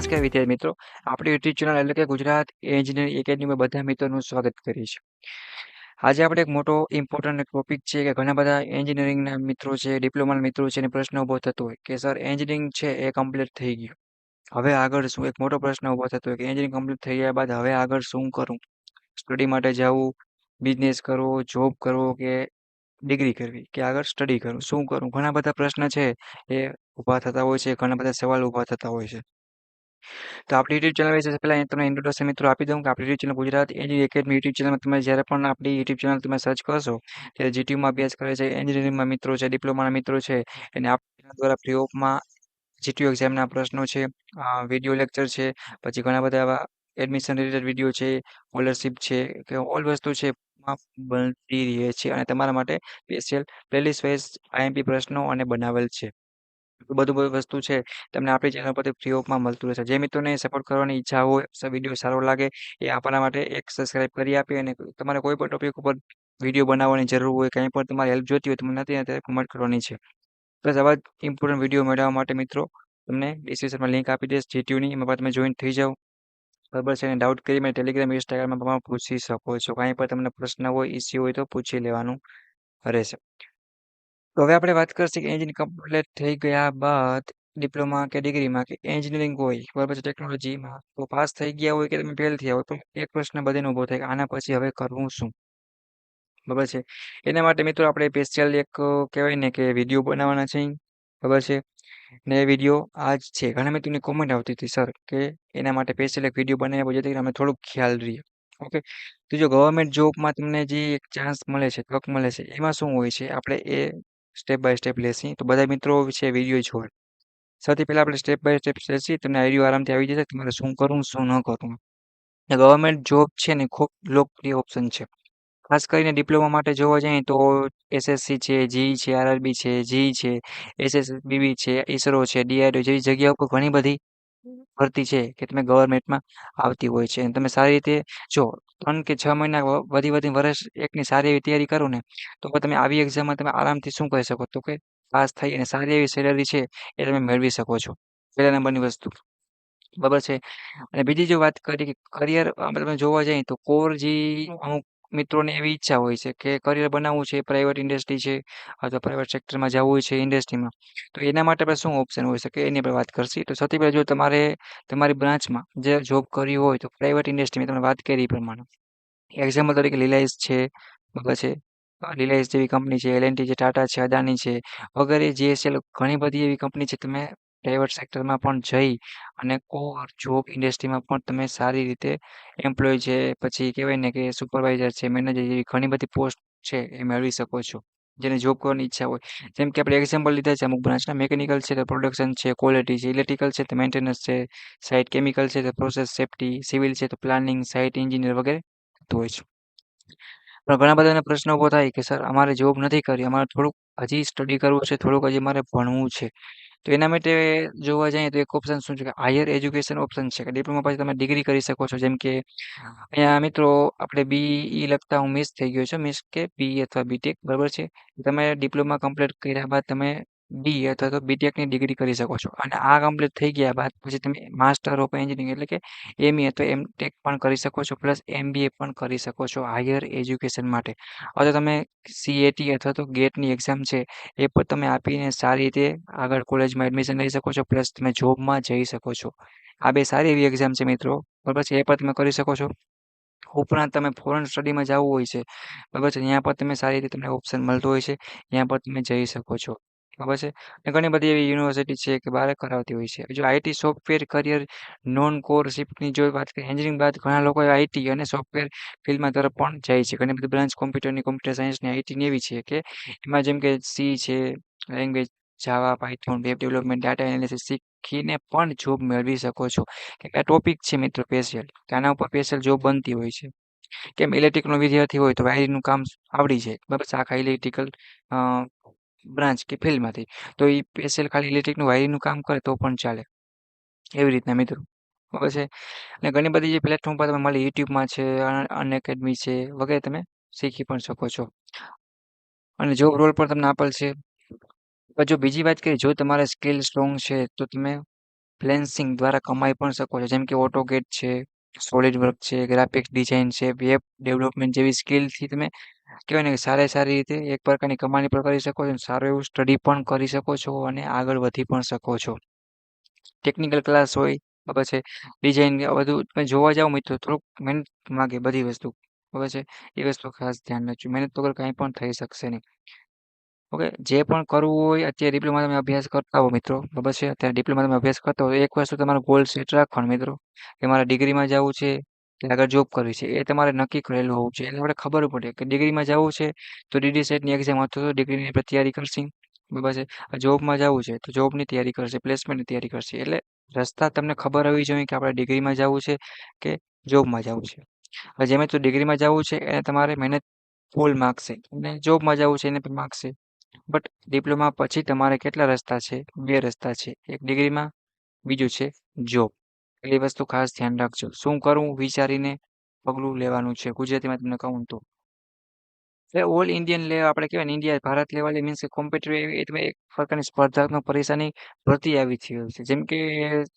નમસ્કાર વિદ્યાર્થી મિત્રો, આપણી યુટ્યુબ ચેનલ એટલે કે ગુજરાત એન્જિનિયરિંગ એકેડમીમાં બધા મિત્રોનું સ્વાગત કરીએ છીએ. આજે આપણે એક મોટો ઇમ્પોર્ટન્ટ ટોપિક છે કે ઘણા બધા એન્જિનિયરિંગના મિત્રો છે, ડિપ્લોમાના મિત્રો છે અને પ્રશ્ન ઊભો થતો હોય કે સર એન્જિનિયરિંગ છે એ કમ્પ્લીટ થઈ ગયું. હવે આગળ શું? એક મોટો પ્રશ્ન ઊભો થતો હોય કે એન્જિનિયરિંગ કમ્પ્લીટ થઈ ગયા બાદ હવે આગળ શું કરું? સ્ટડી માટે જવું, બિઝનેસ કરવો, જોબ કરવો કે ડિગ્રી કરવી કે આગળ સ્ટડી કરવું, શું કરું? ઘણા બધા પ્રશ્ન છે એ ઊભા થતા હોય છે, ઘણા બધા સવાલ ઊભા થતા હોય છે. તો આપણી યુટ્યુબ ચેનલ વિશે પહેલાં તમને ઇન્ટ્રોડક્શન મિત્રો આપી દઉં કે આપણી YouTube channel Gujarat engineering academy YouTube ચેનલમાં તમે જ્યારે પણ આપણી યુટ્યુબ ચેનલ તમે સર્ચ કરશો ત્યારે જીટીયુમાં અભ્યાસ કરે છે, એન્જિનિયરિંગમાં મિત્રો છે, ડિપ્લોમાના મિત્રો છે એને આપણા દ્વારા ફ્રી ઓફમાં જીટીયુ એક્ઝામના પ્રશ્નો છે, વિડીયો લેક્ચર છે, પછી ઘણા બધા એવા એડમિશન રિલેટેડ વિડીયો છે, સ્કોલરશિપ છે કે ઓલ વસ્તુ છે બનતી રહે છે અને તમારા માટે સ્પેશિયલ પ્લેલિસ્ટ વાઇઝ આઈએમપી પ્રશ્નો અને બનાવેલ છે. બધું વસ્તુ છે તમને આપણી ચેનલ પરથી ફ્રી ઓફમાં મળતું રહેશે. જે મિત્રોને સપોર્ટ કરવાની ઈચ્છા હોય, વિડીયો સારો લાગે એ આપણા માટે એક સબસ્ક્રાઇબ કરી આપી અને તમારે કોઈ પણ ટોપિક ઉપર વિડીયો બનાવવાની જરૂર હોય, કંઈ પણ તમારી હેલ્પ જોઈતી હોય, તમને નથી ત્યારે કમેન્ટ કરવાની છે. પ્લસ આવા જ ઇમ્પોર્ટન્ટ વિડીયો મેળવવા માટે મિત્રો તમને ડિસ્ક્રિપ્શનમાં લિંક આપી દઈશ જીટીયુની, એમાં તમે જોઈન થઈ જાઓ. બરાબર છે, અને ડાઉટ કરી મને ટેલિગ્રામ ઇન્સ્ટાગ્રામમાં તમે પૂછી શકો છો. કાંઈ પણ તમને પ્રશ્ન હોય, ઇસ્યુ હોય તો પૂછી લેવાનું રહેશે. તો હવે આપણે વાત કરશું કે એન્જિનિયરિંગ કમ્પ્લીટ થઈ ગયા બાદ ડિપ્લોમા કે ડિગ્રીમાં કે એન્જિનિયરિંગ હોય, બરાબર છે, ટેકનોલોજીમાં તો પાસ થઈ ગયા હોય કે તમે ફેલ થયા હોય, તો એક પ્રશ્ન બધાને ઊભો થાય કે આના પછી હવે કરવું શું? બરાબર છે. એના માટે મિત્રો આપણે સ્પેશિયલ એક કહેવાય ને કે વિડીયો બનાવવાના છે, બરાબર છે, ને એ વિડીયો આ જ છે. ઘણા મિત્રોની કોમેન્ટ આવતી હતી સર કે એના માટે સ્પેશિયલ એક વિડીયો બનાવી આપો જેથી અમને થોડુંક ખ્યાલ રહે. ઓકે, તો જો ગવર્મેન્ટ જોબમાં તમને જે એક ચાન્સ મળે છે, તક મળે છે, એમાં શું હોય છે આપણે એ સ્ટેપ બાય સ્ટેપ લેસી. તો બધા મિત્રો છે વિડીયો જોવે. સૌથી પહેલા આપણે સ્ટેપ બાય સ્ટેપ લેસી, તમને આઈડિયો આરામથી આવી જશે તમારે શું કરવું શું ન કરવું. ગવર્મેન્ટ જોબ છે ને ખૂબ લોકપ્રિય ઓપ્શન છે. ખાસ કરીને ડિપ્લોમા માટે જોવા જઈએ તો એસએસસી છે, જીઈ છે, આરઆરબી છે, જીઈ છે, એસએસબીબી છે, ઈસરો છે, ડીઆરડીઓ જેવી જગ્યાઓ પર ઘણી બધી ભરતી છે કે તમે ગવર્મેન્ટમાં આવતી હોય છે. અને તમે સારી રીતે જો 3 કે 6 મહિના વધી વર્ષ એકની સારી એવી તૈયારી કરો ને તો પણ તમે આવી એક્ઝામમાં તમે આરામથી શું કરી શકો તો કે પાસ થઈ અને સારી એવી સેલેરી છે એ તમે મેળવી શકો છો. પહેલા નંબરની વસ્તુ. બરાબર છે. અને બીજી જો વાત કરીએ કે કરિયર આપણે તમે જોવા જઈએ તો કોર જે અમુક મિત્રોને એવી ઈચ્છા હોય છે કે કરિયર બનાવવું છે, પ્રાઇવેટ ઇન્ડસ્ટ્રી છે અથવા પ્રાઇવેટ સેક્ટરમાં જવું હોય છે ઇન્ડસ્ટ્રીમાં. તો એના માટે આપણે શું ઓપ્શન હોઈ શકે એની આપણે વાત કરશી. તો સૌથી પહેલાં જો તમારે તમારી બ્રાન્ચમાં જે જોબ કરવી હોય તો પ્રાઇવેટ ઇન્ડસ્ટ્રીમાં તમે વાત કરી એ પ્રમાણે એક્ઝામ્પલ તરીકે રિલાયન્સ છે, બરાબર છે, રિલાયન્સ જેવી કંપની છે, એલ&ટી છે, ટાટા છે, અદાની છે વગેરે જીએસએલ ઘણી બધી એવી કંપની છે. તમે પ્રાઇવેટ સેક્ટરમાં પણ જઈ અને કોર જોબ ઇન્ડસ્ટ્રીમાં પણ તમે સારી રીતે એમ્પ્લોય છે, પછી કહેવાય ને કે સુપરવાઇઝર છે, મેનેજર જેવી ઘણી બધી પોસ્ટ છે એ મેળવી શકો છો. જેને જોબ કરવાની ઈચ્છા હોય, જેમ કે આપણે એક્ઝામ્પલ લીધા છે અમુક બ્રાન્ચના, મેકેનિકલ છે તો પ્રોડક્શન છે, ક્વોલિટી છે, ઇલેક્ટ્રિકલ છે તો મેન્ટેનન્સ છે, સાઇટ કેમિકલ છે તો પ્રોસેસ સેફ્ટી, સિવિલ છે તો પ્લાનિંગ, સાઇટ એન્જિનિયર વગેરે થતું હોય છે. પણ ઘણા બધાને પ્રશ્ન ઊભો થાય કે સર અમારે જોબ નથી કરવી, અમારે થોડુંક હજી સ્ટડી કરવું છે, થોડુંક હજી મારે ભણવું છે. તો એના માટે જોવા જઈએ તો એક ઓપ્શન શું છે કે હાયર એજ્યુકેશન ઓપ્શન છે કે ડિપ્લોમા પછી તમે ડિગ્રી કરી શકો છો. જેમ કે અહીંયા મિત્રો આપણે બીઈ લખતા હું મિસ થઈ ગયો છું, મિસ કે બી અથવા બીટેક, બરાબર છે. તમે ડિપ્લોમા કમ્પ્લીટ કર્યા બાદ તમે બી અથવા તો બીટેકની ડિગ્રી કરી શકો છો. અને આ કમ્પ્લીટ થઈ ગયા બાદ પછી તમે માસ્ટર ઓફ એન્જિનિયરિંગ એટલે કે એમઈ અથવા એમટેક પણ કરી શકો છો, પ્લસ એમબીએ પણ કરી શકો છો હાયર એજ્યુકેશન માટે. અથવા તમે સીએટી અથવા તો ગેટની એક્ઝામ છે એ પણ તમે આપીને સારી રીતે આગળ કોલેજમાં એડમિશન લઈ શકો છો, પ્લસ તમે જોબમાં જઈ શકો છો. આ બે સારી એવી એક્ઝામ છે મિત્રો, બરાબર છે, એ પણ તમે કરી શકો છો. ઉપરાંત તમે ફોરેન સ્ટડીમાં જવું હોય છે, બરાબર છે, ત્યાં પણ તમે સારી રીતે તમને ઓપ્શન મળતું હોય છે, ત્યાં પણ તમે જઈ શકો છો, બરાબર છે. અને ઘણી બધી એવી યુનિવર્સિટી છે કે બહાર કરાવતી હોય છે. જો IT software career non core શિફ્ટની જો વાત કરીએ એન્જિનિયરિંગ બાદ ઘણા લોકો આઈટી અને સોફ્ટવેર ફિલ્ડમાં તરફ પણ જાય છે. ઘણી બધી બ્રાન્ચ કોમ્પ્યુટરની, કોમ્પ્યુટર સાયન્સની, આઈટીની એવી છે કે એમાં જેમ કે સી છે, language Java, Python, web development, data analysis શીખીને પણ જોબ મેળવી શકો છો. કે આ ટોપિક છે મિત્રો સ્પેશિયલ, કે આના ઉપર સ્પેશિયલ જોબ બનતી હોય છે. કેમ ઇલેક્ટ્રિકનો વિદ્યાર્થી હોય તો વાયરિંગનું કામ આવડી જાય, બરાબર છે, આખા ઇલેક્ટ્રિકલ બ્રાન્ચ કે ફિલ્ડમાંથી તો એ સ્પેશિયલ ખાલી ઇલેક્ટ્રિકનું વાયરિંગનું કામ કરે તો પણ ચાલે. એવી રીતના મિત્રો, બરાબર છે. અને ઘણી બધી જે પ્લેટફોર્મ પર તમે મળી યુટ્યુબમાં છે, અનએકેડમી છે વગેરે તમે શીખી પણ શકો છો. અને જોબ રોલ પણ તમને આપેલ છે. પણ જો બીજી વાત કરીએ જો તમારે સ્કિલ સ્ટ્રોંગ છે તો તમે ફ્રીલાન્સિંગ દ્વારા કમાઈ પણ શકો છો. જેમ કે AutoCAD છે, SolidWorks છે, ગ્રાફિક્સ ડિઝાઇન છે, વેબ ડેવલપમેન્ટ જેવી સ્કિલથી તમે કહેવાય ને કે સારી રીતે એક પ્રકારની કમાણી પણ કરી શકો છો અને સારું એવું સ્ટડી પણ કરી શકો છો અને આગળ વધી પણ શકો છો. ટેકનિકલ ક્લાસ હોય બરાબર છે, ડિઝાઇન આ બધું તમે જોવા જાવ મિત્રો થોડુંક મહેનત માગે બધી વસ્તુ બરાબર છે. એ વસ્તુ ખાસ ધ્યાન રાખજો. મહેનત વગર કાંઈ પણ થઈ શકશે નહીં. ઓકે, જે પણ કરવું હોય અત્યારે ડિપ્લોમા તમે અભ્યાસ કરતા હો મિત્રો બરાબર છે, અત્યારે ડિપ્લોમા તમે અભ્યાસ કરતા હો એક વસ્તુ તમારો ગોલ સેટ રાખવાનો મિત્રો કે મારે ડિગ્રીમાં જવું છે કે આગળ જોબ કરવી છે એ તમારે નક્કી કરેલું હોવું જોઈએ. એટલે આપણે ખબર પડે કે ડિગ્રીમાં જવું છે તો ડીડી સેટની એક્ઝામ અથવા તો ડિગ્રીની આપણે તૈયારી કરશી બરાબર છે. જોબમાં જવું છે તો જોબની તૈયારી કરશે, પ્લેસમેન્ટની તૈયારી કરશે. એટલે રસ્તા તમને ખબર હોવી જોઈએ કે આપણે ડિગ્રીમાં જવું છે કે જોબમાં જવું છે. હવે જેમે તો ડિગ્રીમાં જવું છે એને તમારે મહેનત ફૂલ માગશે અને જોબમાં જવું છે એને પણ માગશે. બટ ડિપ્લોમા પછી તમારે કેટલા રસ્તા છે? બે રસ્તા છે. એક ડિગ્રીમાં, બીજું છે જોબ. એટલે એ વસ્તુ ખાસ ધ્યાન રાખજો. શું કરવું વિચારીને પગલું લેવાનું છે. ગુજરાતીમાં તમને કહું તો એટલે ઓલ ઇન્ડિયન લેવલ આપણે કહેવાય ને ઇન્ડિયા ભારત લેવલે મીન્સ કે કોમ્પિટિટિવ એ તમે એક પ્રકારની સ્પર્ધાત્મક પરીક્ષાની ભરતી આવી થઈ હોય છે. જેમ કે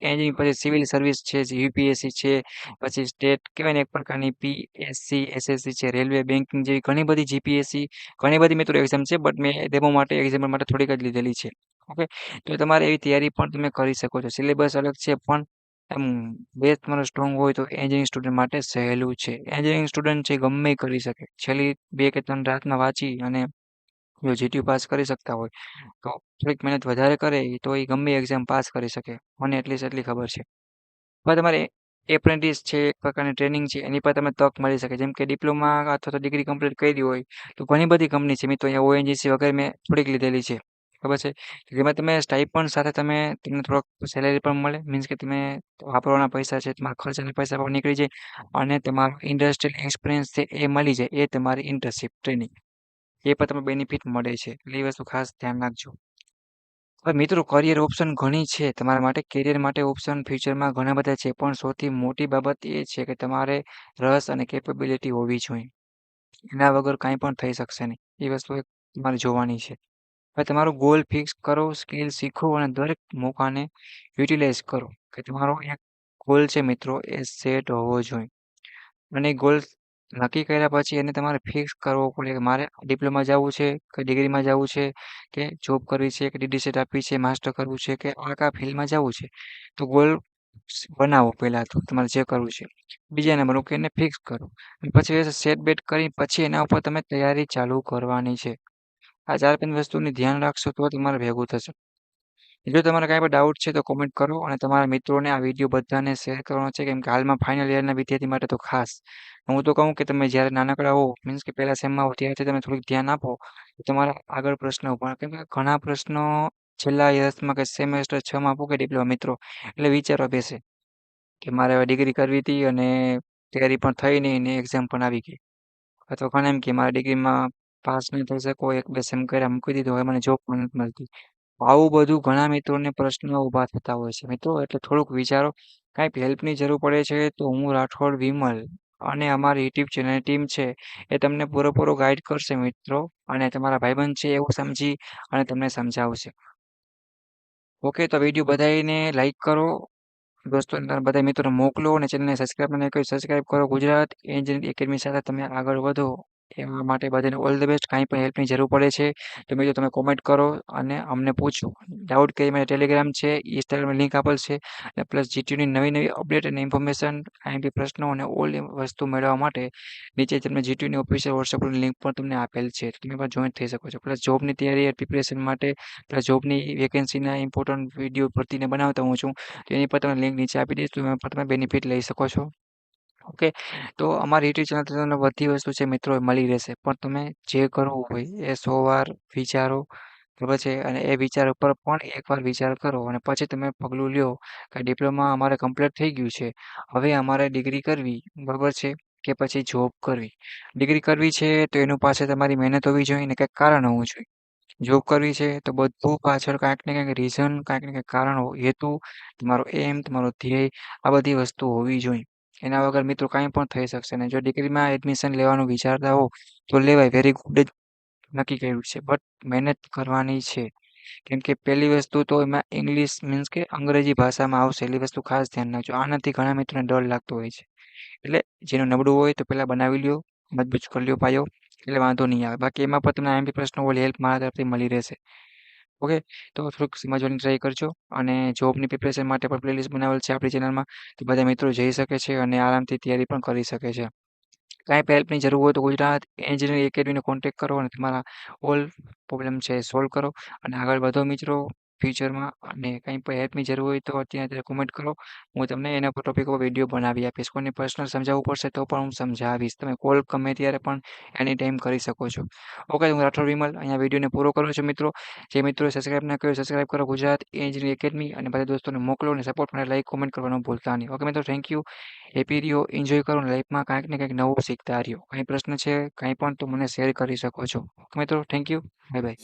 એન્જિનિયરિંગ પછી સિવિલ સર્વિસ છે, યુપીએસસી છે, પછી સ્ટેટ કહેવાય ને એક પ્રકારની પીએસસી, એસએસસી છે, રેલવે બેન્કિંગ જેવી ઘણી બધી જીપીએસસી ઘણી બધી મિત્રો એક્ઝામ છે. બટ મેં ડેમો માટે એક્ઝામ્પલ માટે થોડીક જ લીધેલી છે. ઓકે, તો તમારે એવી તૈયારી પણ તમે કરી શકો છો. સિલેબસ અલગ છે પણ એમ બેઝ તમારો સ્ટ્રોંગ હોય તો એન્જિનિયરિંગ સ્ટુડન્ટ માટે સહેલું છે. એન્જિનિયરિંગ સ્ટુડન્ટ છે ગમે એ કરી શકે. છેલ્લી 2 કે 3 રાતના વાંચી અને જો જીટીયુ પાસ કરી શકતા હોય તો થોડીક મહેનત વધારે કરે તો એ ગમે એક્ઝામ પાસ કરી શકે. મને એટલી ખબર છે. હવે તમારે એપ્રેન્ટિસ છે એક પ્રકારની ટ્રેનિંગ છે એની પર તમને તક મળી શકે. જેમ કે ડિપ્લોમા અથવા તો ડિગ્રી કમ્પ્લીટ કરી હોય તો ઘણી બધી કંપની છે મિત્રો અહીંયા ઓએનજીસી વગેરે મેં થોડીક લીધેલી છે. ખબર છે? જેમાં તમે સ્ટાઇપન્ડ સાથે તમને થોડોક સેલેરી પણ મળે. મીન્સ કે તમે વાપરવાના પૈસા છે, તમારા ખર્ચાના પૈસા પણ નીકળી જાય અને તમારો ઇન્ડસ્ટ્રીયલ એક્સપિરિયન્સ છે એ મળી જાય. એ તમારી ઇન્ટર્નશિપ ટ્રેનિંગ એ પણ તમને બેનિફિટ મળે છે. એટલે એ વસ્તુ ખાસ ધ્યાન રાખજો. હવે મિત્રો કરિયર ઓપ્શન ઘણી છે તમારા માટે. કેરિયર માટે ઓપ્શન ફ્યુચરમાં ઘણા બધા છે પણ સૌથી મોટી બાબત એ છે કે તમારે રસ અને કેપેબિલિટી હોવી જોઈએ. એના વગર કાંઈ પણ થઈ શકશે નહીં. એ વસ્તુ એક તમારે જોવાની છે. હવે તમારો ગોલ ફિક્સ કરો, સ્કિલ શીખો અને દરેક મોકાને યુટિલાઇઝ કરો કે તમારો એક ગોલ છે મિત્રો એ સેટ હોવો જોઈએ. અને ગોલ નક્કી કર્યા પછી એને તમારે ફિક્સ કરવો પડે કે મારે ડિપ્લોમા જવું છે કે ડિગ્રીમાં જવું છે કે જોબ કરવી છે કે ડીડી સેટ આપવી છે, માસ્ટર કરવું છે કે આ ફિલ્ડમાં જવું છે. તો ગોલ બનાવો પહેલાં તો તમારે જે કરવું છે. બીજા નંબર કે એને ફિક્સ કરો. અને પછી સેટ બેટ કરી પછી એના ઉપર તમે તૈયારી ચાલુ કરવાની છે. આ 4-5 વસ્તુની ધ્યાન રાખશો તો તમારે ભેગું થશે. જો તમારે કાંઈ પણ ડાઉટ છે તો કોમેન્ટ કરો અને તમારા મિત્રોને આ વિડીયો બધાને શેર કરવાનો છે કેમ કે હાલમાં ફાઇનલ યરના વિદ્યાર્થી માટે તો ખાસ. હું તો કહું કે તમે જ્યારે નાનકડા હો મીન્સ કે પહેલા સેમમાં હો ત્યારથી તમે થોડુંક ધ્યાન આપો તો તમારા આગળ પ્રશ્નો પણ કેમ કે ઘણા પ્રશ્નો છેલ્લા યર્સમાં કે સેમેસ્ટર 6માં પૂકે ડિપ્લોમા મિત્રો એટલે વિચારવા બેસે કે મારે હવે ડિગ્રી કરવી હતી અને તૈયારી પણ થઈ નહીં ને એક્ઝામ પણ આવી ગઈ. અથવા ઘણા એમ કે મારા ડિગ્રીમાં પાસ નહીં થઈ શકો 1-2 સેમ કર્યા મૂકી દીધું હવે મને જોબ પણ નથી મળતી. આવું બધું ઘણા મિત્રોને પ્રશ્નો ઊભા થતા હોય છે મિત્રો એટલે થોડુંક વિચારો. કાંઈક હેલ્પની જરૂર પડે છે તો હું રાઠોડ વિમલ અને અમારી યુટ્યુબ ચેનલની ટીમ છે એ તમને પૂરેપૂરો ગાઈડ કરશે મિત્રો અને તમારા ભાઈબંધ છે એવું સમજી અને તમને સમજાવશે. ઓકે, તો વિડીયો બધાને લાઈક કરો, દોસ્તોને તમારા બધા મિત્રોને મોકલો અને ચેનલને સબસ્ક્રાઈબ ન કરી સબસ્ક્રાઈબ કરો. ગુજરાત એન્જિનિયરિંગ એકેડમી સાથે તમે આગળ વધો એના માટે બધાને ઓલ ધ બેસ્ટ. કાંઈ પણ હેલ્પની જરૂર પડે છે તો મિત્રો તમે કોમેન્ટ કરો અને અમને પૂછો. ડાઉટ કે મારે ટેલિગ્રામ છે, ઇન્સ્ટાગ્રામની લિંક આપેલ છે અને પ્લસ જીટીયુની નવી અપડેટ અને ઇન્ફોર્મેશન કાંઈ બી પ્રશ્નો અને ઓલ વસ્તુ મેળવવા માટે નીચે તમને જીટીયુની ઓફિશિયલ વોટ્સઅપની લિંક પણ તમને આપેલ છે. તમે પણ જોઈન્ટ થઈ શકો છો. પ્લસ જોબની તૈયારી પ્રિપેરેશન માટે પ્લસ જોબની વેકેન્સીના ઇમ્પોર્ટન્ટ વિડીયો ભરતીને બનાવતો હું છું. તો એની પર તમને લિંક નીચે આપી દઈશ તો એમાં પણ તમે બેનિફિટ લઈ શકો છો. ઓકે, તો અમારી યુટ્યુબ ચેનલ તમને બધી વસ્તુ છે મિત્રો મળી રહેશે પણ તમે જે કરવું હોય એ 100 વાર વિચારો બરાબર છે અને એ વિચાર ઉપર પણ એકવાર વિચાર કરો અને પછી તમે પગલું લ્યો કે ડિપ્લોમા અમારે કમ્પ્લીટ થઈ ગયું છે. હવે અમારે ડિગ્રી કરવી બરાબર છે કે પછી જોબ કરવી. ડિગ્રી કરવી છે તો એનું પાસે તમારી મહેનત હોવી જોઈએ ને કંઈક કારણ હોવું જોઈએ. જોબ કરવી છે તો બધું પાછળ કાંઈક ને કાંઈક રીઝન કાંઈક ને કાંઈક કારણ હેતુ તમારો એમ તમારો ધ્યેય આ બધી વસ્તુ હોવી જોઈએ. એના વગર મિત્રો કાંઈ પણ થઈ શકશે નહીં. જો ડિગ્રીમાં એડમિશન લેવાનું વિચારતા હો તો લેવાય વેરી ગુડ જ નક્કી કર્યું છે બટ મહેનત કરવાની છે. કેમ કે પહેલી વસ્તુ તો એમાં ઇંગ્લિશ મીન્સ કે અંગ્રેજી ભાષામાં આવશે એટલી વસ્તુ ખાસ ધ્યાન રાખજો. આનાથી ઘણા મિત્રોને ડર લાગતો હોય છે. એટલે જેનું નબળું હોય તો પહેલાં બનાવી લ્યો, મજબૂત કરી લ્યો પાયો, એટલે વાંધો નહીં આવે. બાકી એમાં પણ તમને આઈએમપી પ્રશ્નો ઓલી હેલ્પ મારા તરફથી મળી રહેશે. ઓકે, તો થોડુંક સમજવાની ટ્રાય કરજો. અને જોબની પ્રિપરેશન માટે પણ પ્લેલિસ્ટ બનાવેલ છે આપણી ચેનલમાં, તો બધા મિત્રો જઈ શકે છે અને આરામથી તૈયારી પણ કરી શકે છે. કાંઈ પણ હેલ્પની જરૂર હોય તો ગુજરાત એન્જિનિયરિંગ એકેડમીનો કોન્ટેક્ટ કરો અને તમારા ઓલ પ્રોબ્લેમ છે એ સોલ્વ કરો અને આગળ વધો મિત્રો ફ્યુચરમાં. અને કંઈ પણ હેલ્પની જરૂર હોય તો અત્યારે કોમેન્ટ કરો, હું તમને એના પર ટોપિક પર વિડીયો બનાવી આપીશ. કોઈને પર્સનલ સમજાવવું પડશે તો પણ હું સમજાવીશ. તમે કોલ ગમે ત્યારે પણ એની ટાઈમ કરી શકો છો. ઓકે, હું રાઠોડ વિમલ અહીંયા વિડીયોને પૂરો કરું છું મિત્રો. જે મિત્રોએ સબસ્ક્રાઇબ ના કર્યો સબસ્ક્રાઇબ કરો ગુજરાત એન્જિનિયરિંગ એકેડમી, અને બધા દોસ્તોને મોકલો અને સપોર્ટ માટે લાઈક કોમેન્ટ કરવાનું ભૂલતા નહીં. ઓકે મિત્રો, થેન્ક યુ. હેપી રહ્યો, એન્જોય કરો અને લાઈફમાં કાંઈક ને કંઈક નવું શીખતા રહ્યો. કંઈ પ્રશ્ન છે કાંઈ પણ તો મને શેર કરી શકો છો. ઓકે મિત્રો, થેન્ક યુ. Bye bye.